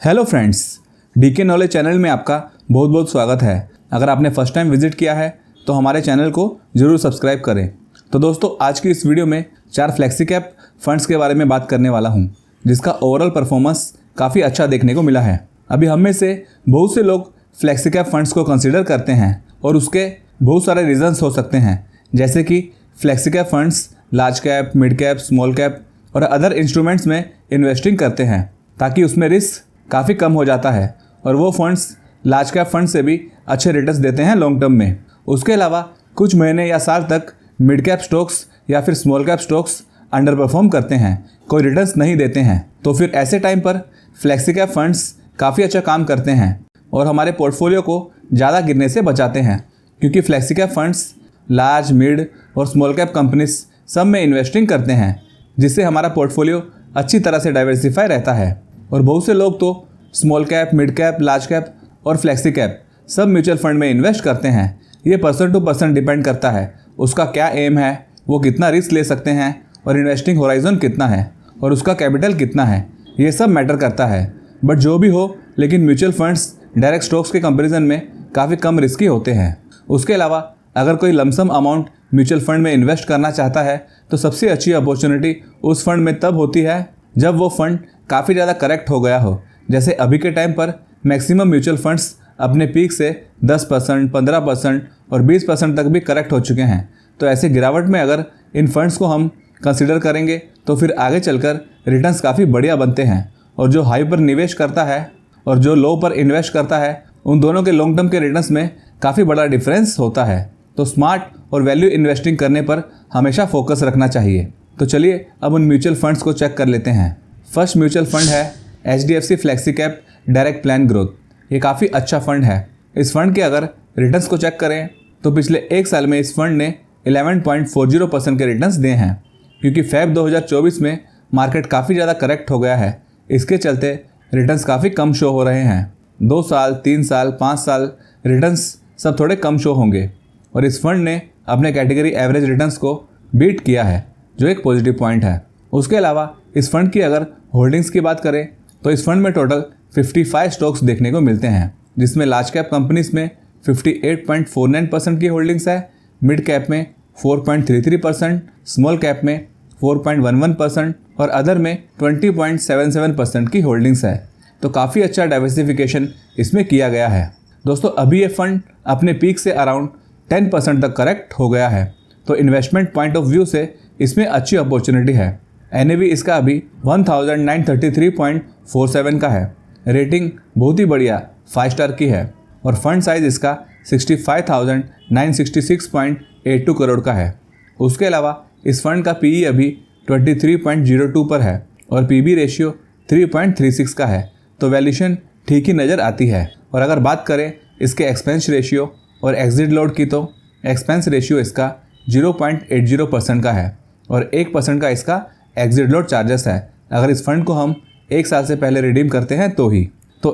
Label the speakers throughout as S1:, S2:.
S1: Hello friends, DK knowledge channel में आपका बहुत बहुत स्वागत है। अगर आपने फर्स्ट टाइम विजिट किया है तो हमारे चैनल को ज़रूर सब्सक्राइब करें। तो दोस्तों, आज की इस वीडियो में 4 फ्लेक्सी कैप फंड्स के बारे में बात करने वाला हूं, जिसका ओवरऑल परफॉर्मेंस काफ़ी अच्छा देखने को मिला है। अभी हम में से बहुत से लोग फ्लेक्सी कैप फंड्स को कंसिडर करते हैं और उसके बहुत सारे रीजंस हो सकते हैं, जैसे कि flexi cap funds large cap, mid cap, small cap और अदर इंस्ट्रूमेंट्स में इन्वेस्टिंग करते हैं ताकि उसमें रिस्क काफ़ी कम हो जाता है और वो फंड्स लार्ज कैप फंड से भी अच्छे रिटर्न्स देते हैं लॉन्ग टर्म में। उसके अलावा कुछ महीने या साल तक मिड कैप स्टॉक्स या फिर small cap stocks under perform करते हैं, कोई रिटर्न्स नहीं देते हैं। तो फिर ऐसे टाइम पर फ्लेक्सी कैप फंड्स काफ़ी अच्छा काम करते हैं और हमारे पोर्टफोलियो को ज़्यादा गिरने से बचाते हैं, क्योंकि flexi cap funds large, mid और स्मॉल कैप कंपनीज सब में इन्वेस्टिंग करते हैं, जिससे हमारा पोर्टफोलियो अच्छी तरह से डाइवर्सिफाई रहता है। और बहुत से लोग तो small cap, mid cap, large cap और फ्लेक्सी कैप सब म्यूचुअल फंड में इन्वेस्ट करते हैं। ये पर्सन टू पर्सन डिपेंड करता है, उसका क्या एम है, वो कितना रिस्क ले सकते हैं और इन्वेस्टिंग होराइजन कितना है और उसका कैपिटल कितना है, ये सब मैटर करता है। बट जो भी हो, लेकिन म्यूचुअल फंड्स डायरेक्ट स्टॉक्स के कंपेरिजन में काफ़ी कम रिस्की होते हैं। उसके अलावा अगर कोई लमसम अमाउंट म्यूचुअल फंड में इन्वेस्ट करना चाहता है तो सबसे अच्छी अपॉर्चुनिटी उस फंड में तब होती है जब वो फंड काफ़ी ज़्यादा करेक्ट हो गया हो। जैसे अभी के टाइम पर मैक्सिमम म्यूचुअल फंड्स अपने पीक से 10%, 15% और 20% तक भी करेक्ट हो चुके हैं। तो ऐसे गिरावट में अगर इन फंड्स को हम कंसिडर करेंगे तो फिर आगे चलकर रिटर्न्स काफ़ी बढ़िया बनते हैं। और जो हाई पर निवेश करता है और जो लो पर इन्वेस्ट करता है, उन दोनों के लॉन्ग टर्म के रिटर्न्स में काफ़ी बड़ा डिफरेंस होता है। तो स्मार्ट और वैल्यू इन्वेस्टिंग करने पर हमेशा फोकस रखना चाहिए। तो चलिए अब उन म्यूचुअल फंड्स को चेक कर लेते हैं। फर्स्ट म्यूचुअल फंड है HDFC flexi cap direct plan growth. ये काफ़ी अच्छा फंड है। इस फंड के अगर रिटर्न्स को चेक करें तो पिछले एक साल में इस फंड ने 11.40% के रिटर्न्स दिए हैं, क्योंकि फेब 2024 में मार्केट काफ़ी ज़्यादा करेक्ट हो गया है। इसके चलते रिटर्न्स काफ़ी कम शो हो रहे हैं। 2 साल, 3 साल, 5 साल रिटर्न्स सब थोड़े कम शो होंगे और इस फंड ने अपने कैटेगरी एवरेज रिटर्न्स को बीट किया है, जो एक पॉजिटिव पॉइंट है। उसके अलावा इस फंड की अगर होल्डिंग्स की बात करें तो इस फंड में टोटल 55 स्टॉक्स देखने को मिलते हैं, जिसमें लार्ज कैप कंपनीज में 58.49% की होल्डिंग्स है, मिड कैप में 4.33%, स्मॉल कैप में 4.11% और अदर में 20.77% की होल्डिंग्स है। तो काफ़ी अच्छा डाइवर्सिफिकेशन इसमें किया गया है। दोस्तों, अभी ये फंड अपने पीक से अराउंड 10% तक करेक्ट हो गया है, तो इन्वेस्टमेंट पॉइंट ऑफ व्यू से इसमें अच्छी अपॉर्चुनिटी है। NAV इसका अभी 1933.47 का है। रेटिंग बहुत ही बढ़िया 5 स्टार की है और फंड साइज इसका 65,966.82 करोड़ का है। उसके अलावा इस फंड का PE अभी 23.02 पर है और PB रेशियो 3.36 का है, तो वैल्यूएशन ठीक ही नज़र आती है। और अगर बात करें इसके एक्सपेंस रेशियो और एग्जिट लोड की, तो एक्सपेंस रेशियो इसका 0.80% का है और 1% का इसका एग्जिट लोड चार्जेस है। अगर इस फंड को हम 1 साल से पहले रिडीम करते हैं तो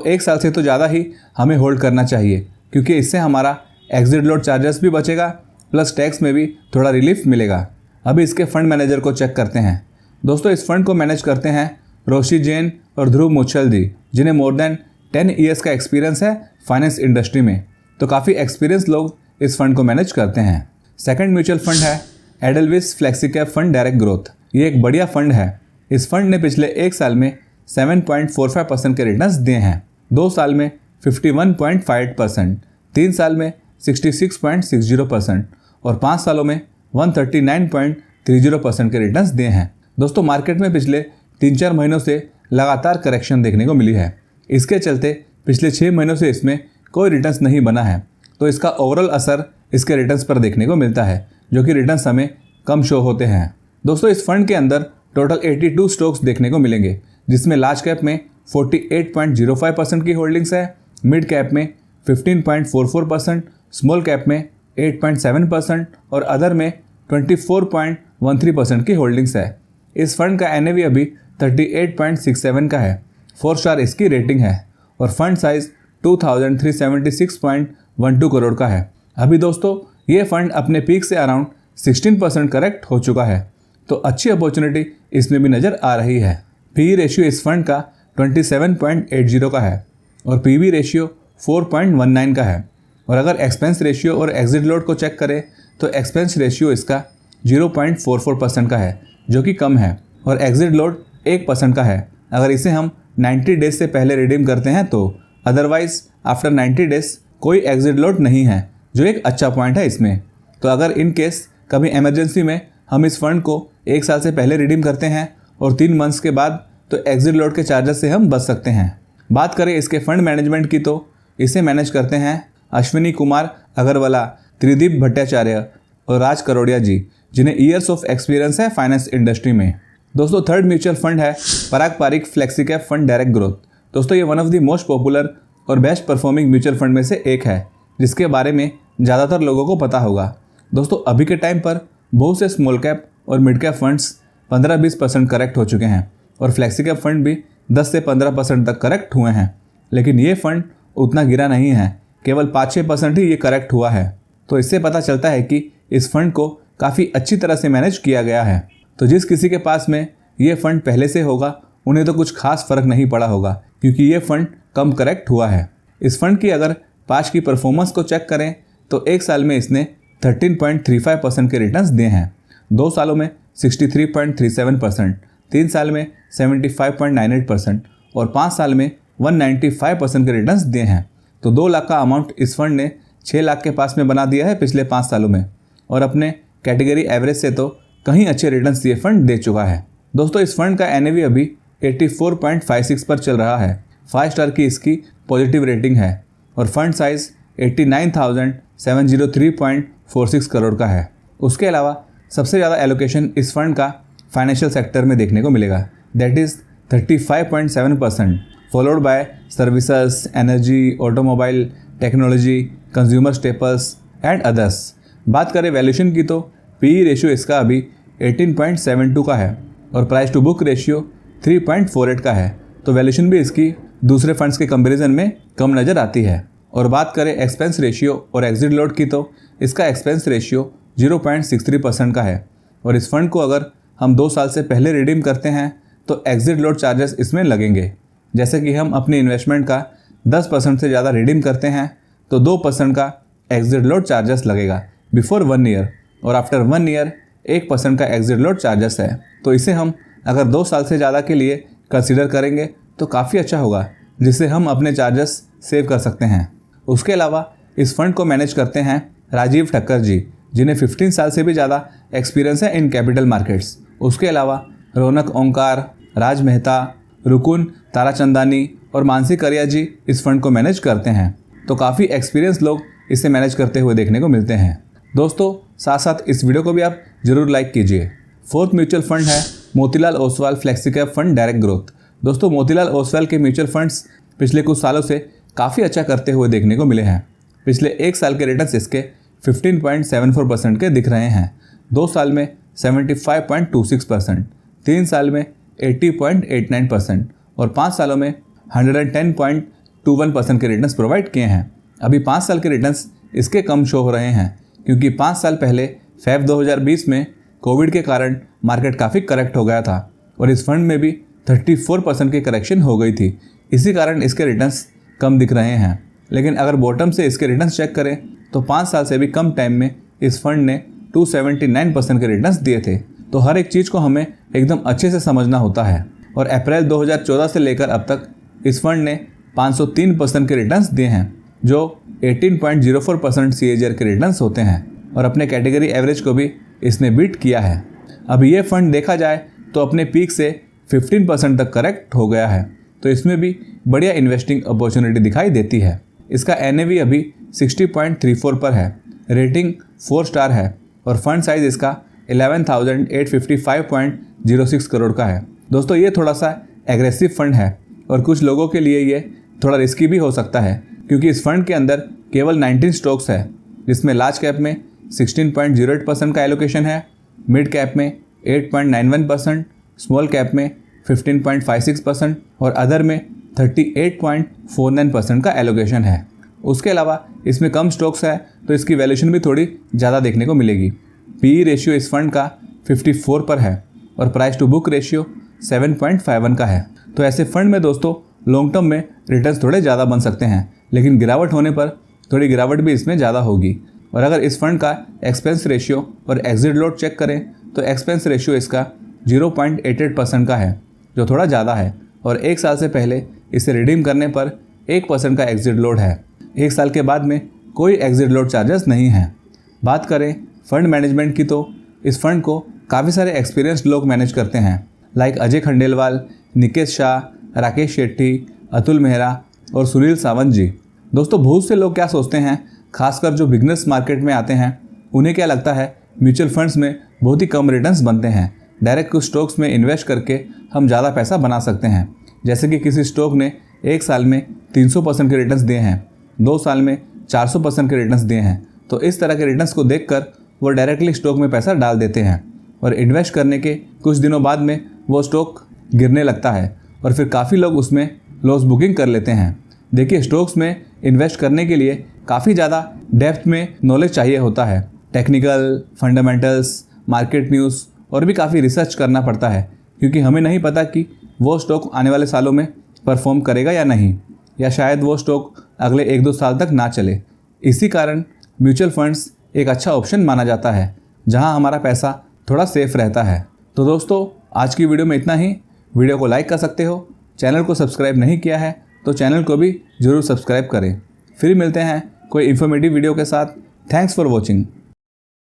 S1: 1 साल से तो ज़्यादा ही हमें होल्ड करना चाहिए, क्योंकि इससे हमारा एग्जिट लोड चार्जेस भी बचेगा, प्लस टैक्स में भी थोड़ा रिलीफ मिलेगा। अभी इसके फंड मैनेजर को चेक करते हैं। दोस्तों, इस फंड को मैनेज करते हैं रोशी जैन और ध्रुव मुच्छल जी, जिन्हें मोर देन 10 ईयर्स का एक्सपीरियंस है फाइनेंस इंडस्ट्री में। तो काफ़ी एक्सपीरियंस लोग इस फंड को मैनेज करते हैं। सेकंड म्यूचुअल फंड है Edelweiss flexi cap fund direct growth. ये एक बढ़िया फंड है। इस फंड ने पिछले एक साल में 7.45% के रिटर्न्स दिए हैं, 2 साल में 51.58%, 3 साल में 66.60% और 5 सालों में 139.30% के रिटर्न्स दिए हैं। दोस्तों, मार्केट में पिछले 3-4 महीनों से लगातार करेक्शन देखने को मिली है। इसके चलते पिछले 6 महीनों से इसमें कोई रिटर्न्स नहीं बना है, तो इसका ओवरऑल असर इसके रिटर्न्स पर देखने को मिलता है, जो कि रिटर्न्स हमें कम शो होते हैं। दोस्तों, इस फंड के अंदर टोटल 82 स्टॉक्स देखने को मिलेंगे, जिसमें लार्ज कैप में 48.05% की होल्डिंग्स है, मिड कैप में 15.44%, स्मॉल कैप में 8.7% और अदर में 24.13% की होल्डिंग्स है। इस फंड का NAV अभी 38.67 का है, 4 स्टार इसकी रेटिंग है और फंड साइज 2376.12 करोड़ का है। अभी दोस्तों, ये फंड अपने पीक से अराउंड 16% करेक्ट हो चुका है, तो अच्छी अपॉर्चुनिटी इसमें भी नज़र आ रही है। PE रेशियो इस फंड का 27.80 का है और पीवी रेशियो 4.19 का है। और अगर एक्सपेंस रेशियो और एग्जिट लोड को चेक करें तो एक्सपेंस रेशियो इसका 0.44% का है, जो कि कम है, और एग्जिट लोड 1% का है अगर इसे हम 90 डेज से पहले रिडीम करते हैं तो। अदरवाइज आफ्टर 90 डेज कोई एग्जिट लोड नहीं है, जो एक अच्छा पॉइंट है इसमें। तो अगर इन केस कभी इमरजेंसी में हम इस फंड को 1 साल से पहले रिडीम करते हैं और 3 मंथ्स के बाद, तो एग्जिट लोड के चार्जेस से हम बच सकते हैं। बात करें इसके फंड मैनेजमेंट की तो इसे मैनेज करते हैं अश्विनी कुमार अग्रवाला, त्रिदीप भट्टाचार्य और राज करोड़िया जी, जिन्हें ईयर्स ऑफ एक्सपीरियंस है फाइनेंस इंडस्ट्री में। दोस्तों थर्ड म्यूचुअल फंड है Parag Parikh flexi cap fund direct growth. दोस्तों ये one of the most popular और बेस्ट परफॉर्मिंग म्यूचुअल फंड में से एक है, जिसके बारे में ज़्यादातर लोगों को पता होगा। दोस्तों अभी के टाइम पर बहुत से स्मॉल कैप और मिड कैप फंड्स 15-20% करेक्ट हो चुके हैं और फ्लेक्सी कैप फंड भी 10 से 15% तक करेक्ट हुए हैं, लेकिन ये फंड उतना गिरा नहीं है, केवल 5-6% ही ये करेक्ट हुआ है। तो इससे पता चलता है कि इस फंड को काफ़ी अच्छी तरह से मैनेज किया गया है। तो जिस किसी के पास में ये फंड पहले से होगा उन्हें तो कुछ खास फर्क नहीं पड़ा होगा, क्योंकि ये फंड कम करेक्ट हुआ है। इस फंड की अगर 5 की परफॉर्मेंस को चेक करें तो 1 साल में इसने 13.35% के रिटर्न्स दिए हैं, 2 सालों में 63.37%, 3 साल में 75.98% और 5 साल में 195% के रिटर्न्स दिए हैं। तो 2 लाख का अमाउंट इस फंड ने 6 लाख के पास में बना दिया है पिछले 5 सालों में, और अपने कैटेगरी एवरेज से तो कहीं अच्छे रिटर्न्स ये फंड दे चुका है। दोस्तों इस फंड का NAV अभी 84.56 पर चल रहा है, 5 स्टार की इसकी पॉजिटिव रेटिंग है और फंड साइज 89,703.46 करोड़ का है। उसके अलावा सबसे ज़्यादा एलोकेशन इस फंड का फाइनेंशियल सेक्टर में देखने को मिलेगा, that is 35.7%, followed by services, energy, automobile, technology, consumer staples and others. बात करें वैल्यूएशन की तो PE रेशियो इसका अभी 18.72 का है और प्राइस टू बुक रेशियो 3.48 का है। तो वैल्यूएशन भी इसकी दूसरे फंड्स के कंपैरिजन में कम नज़र आती है। और बात करें एक्सपेंस रेशियो और एग्जिट लोड की तो इसका एक्सपेंस रेशियो 0.63% का है और इस फंड को अगर हम 2 साल से पहले रिडीम करते हैं तो एग्जिट लोड चार्जेस इसमें लगेंगे। जैसे कि हम अपनी इन्वेस्टमेंट का 10% से ज़्यादा रिडीम करते हैं तो 2% का एग्जिट लोड चार्जेस लगेगा बिफोर 1 ईयर, और आफ्टर 1 ईयर 1% का एग्जिट लोड चार्जेस है। तो इसे हम अगर 2 साल से ज़्यादा के लिए कंसीडर करेंगे तो काफ़ी अच्छा होगा, जिससे हम अपने चार्जेस सेव कर सकते हैं। उसके अलावा इस फंड को मैनेज करते हैं राजीव ठक्कर जी, जिन्हें 15 साल से भी ज़्यादा एक्सपीरियंस है इन कैपिटल मार्केट्स। उसके अलावा रौनक ओंकार, राज मेहता, रुकुन ताराचंदानी और मानसी करिया जी इस फंड को मैनेज करते हैं। तो काफ़ी एक्सपीरियंस लोग इसे मैनेज करते हुए देखने को मिलते हैं। दोस्तों साथ साथ इस वीडियो को भी आप जरूर लाइक कीजिए। फोर्थ म्यूचुअल फंड है Motilal Oswal flexi cap fund direct growth. दोस्तों मोतीलाल ओसवाल के म्यूचुअल फंड्स पिछले कुछ सालों से काफ़ी अच्छा करते हुए देखने को मिले हैं। पिछले 1 साल के रिटर्न्स इसके 15.74% के दिख रहे हैं, 2 साल में 75.26%, 3 साल में 80.89% और 5 सालों में 110.21% के रिटर्न्स प्रोवाइड किए हैं। अभी 5 साल के रिटर्न्स इसके कम शो हो रहे हैं, क्योंकि 5 साल पहले Feb 2020 में कोविड के कारण मार्केट काफ़ी करेक्ट हो गया था और इस फंड में भी 34% की करेक्शन हो गई थी। इसी कारण इसके रिटर्न्स कम दिख रहे हैं। लेकिन अगर बॉटम से इसके रिटर्न्स चेक करें तो 5 साल से भी कम टाइम में इस फंड ने 279% के रिटर्न्स दिए थे। तो हर एक चीज़ को हमें एकदम अच्छे से समझना होता है। और अप्रैल 2014 से लेकर अब तक इस फंड ने 503% के रिटर्न्स दिए हैं, जो 18.04% CAGR के रिटर्न्स होते हैं, और अपने कैटेगरी एवरेज को भी इसने बीट किया है। अब ये फंड देखा जाए तो अपने पीक से 15% तक करेक्ट हो गया है, तो इसमें भी बढ़िया इन्वेस्टिंग अपॉर्चुनिटी दिखाई देती है। इसका NAV अभी 60.34 पर है, रेटिंग 4 स्टार है और फंड साइज इसका 11,855.06 करोड़ का है। दोस्तों ये थोड़ा सा एग्रेसिव फंड है और कुछ लोगों के लिए ये थोड़ा रिस्की भी हो सकता है, क्योंकि इस फंड के अंदर केवल 19 स्टॉक्स है, जिसमें लार्ज कैप में 16.08% का एलोकेशन है, मिड कैप में 8.91%, स्मॉल कैप में 15.56% और अदर में 38.49% का एलोकेशन है। उसके अलावा इसमें कम स्टॉक्स है तो इसकी वैल्यूएशन भी थोड़ी ज़्यादा देखने को मिलेगी। PE रेशियो इस फंड का 54 पर है और प्राइस टू बुक रेशियो 7.51 का है। तो ऐसे फंड में दोस्तों लॉन्ग टर्म में रिटर्न्स थोड़े ज़्यादा बन सकते हैं, लेकिन गिरावट होने पर थोड़ी गिरावट भी इसमें ज़्यादा होगी। और अगर इस फंड का एक्सपेंस रेशियो और एग्जिट लोड चेक करें तो एक्सपेंस रेशियो इसका 0.88% का है, जो थोड़ा ज़्यादा है। और 1 साल से पहले इसे रिडीम करने पर 1% का एग्जिट लोड है। 1 साल के बाद में कोई एग्जिट लोड चार्जेस नहीं हैं। बात करें फंड मैनेजमेंट की तो इस फंड को काफ़ी सारे एक्सपीरियंस्ड लोग मैनेज करते हैं, लाइक अजय खंडेलवाल, निकेश शाह, राकेश शेट्टी, अतुल मेहरा और सुनील सावंत जी। दोस्तों बहुत से लोग क्या सोचते हैं, खासकर जो बिगनर्स मार्केट में आते हैं, उन्हें क्या लगता है म्यूचुअल फंड्स में बहुत ही कम रिटर्न्स बनते हैं। डायरेक्ट कुछ स्टॉक्स में इन्वेस्ट करके हम ज़्यादा पैसा बना सकते हैं। जैसे कि किसी स्टॉक ने 1 साल में 300% के रिटर्न्स दिए हैं, 2 साल में 400% के रिटर्न्स दिए हैं। तो इस तरह के रिटर्न्स को देखकर वो डायरेक्टली स्टॉक में पैसा डाल देते हैं और इन्वेस्ट करने के कुछ दिनों बाद में वो स्टॉक गिरने लगता है और फिर काफ़ी लोग उसमें लॉस बुकिंग कर लेते हैं। देखिए, स्टॉक्स में इन्वेस्ट करने के लिए काफ़ी ज़्यादा डेप्थ में नॉलेज चाहिए होता है। टेक्निकल, फंडामेंटल्स, मार्केट न्यूज़ और भी काफ़ी रिसर्च करना पड़ता है, क्योंकि हमें नहीं पता कि वो स्टॉक आने वाले सालों में परफॉर्म करेगा या नहीं, या शायद वो स्टॉक अगले 1-2 साल तक ना चले। इसी कारण म्यूचुअल फंड्स एक अच्छा ऑप्शन माना जाता है, जहां हमारा पैसा थोड़ा सेफ रहता है। तो दोस्तों आज की वीडियो में इतना ही। वीडियो को लाइक कर सकते हो, चैनल को सब्सक्राइब नहीं किया है तो चैनल को भी ज़रूर सब्सक्राइब करें। फिर मिलते हैं कोई इन्फॉर्मेटिव वीडियो के साथ। Thanks for watching.